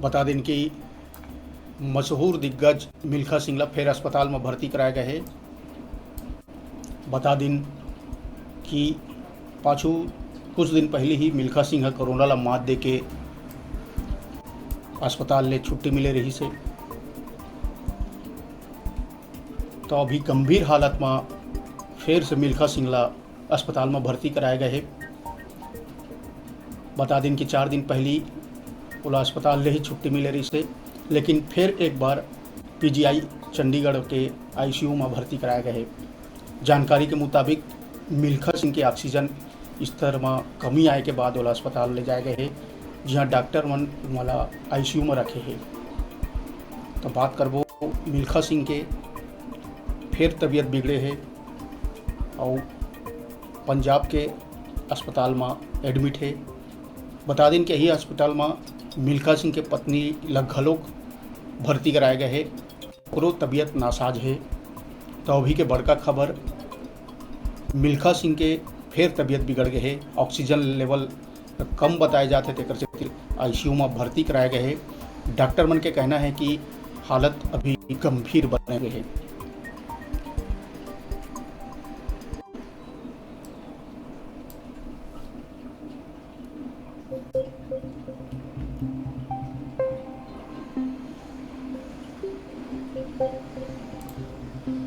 बता दें कि मशहूर दिग्गज मिल्खा सिंह ला फिर अस्पताल में भर्ती कराए गए है। बता दें कि पाछू कुछ दिन पहले ही मिल्खा सिंह कोरोना ला मात दे के अस्पताल ले छुट्टी मिले रही से, तो अभी गंभीर हालत में फिर से मिल्खा सिंह ला अस्पताल में भर्ती कराए गए है। बता दें कि 4 दिन पहले ओला अस्पताल ले ही छुट्टी मिले रही से, लेकिन फिर एक बार पीजीआई चंडीगढ़ के आईसीयू में भर्ती कराया गया है। जानकारी के मुताबिक मिल्खा सिंह के ऑक्सीजन स्तर में कमी आए के बाद ओला अस्पताल ले जाए गए है, जहाँ डॉक्टर मन वाला आईसीयू में रखे हैं। तो बात करबो मिल्खा सिंह के फिर तबीयत बिगड़े है और पंजाब के अस्पताल में एडमिट है। बता दें कि यही अस्पताल में मिल्खा सिंह के पत्नी घलोक भर्ती कराए गए है, ओकरो तबीयत नासाज है। तो अभी के बड़का खबर मिल्खा सिंह के फिर तबीयत बिगड़ गए है, ऑक्सीजन लेवल कम बताए जाते थे, कर आईसीयू में भर्ती कराए गए है। डॉक्टर मन के कहना है कि हालत अभी गंभीर बने हुए है।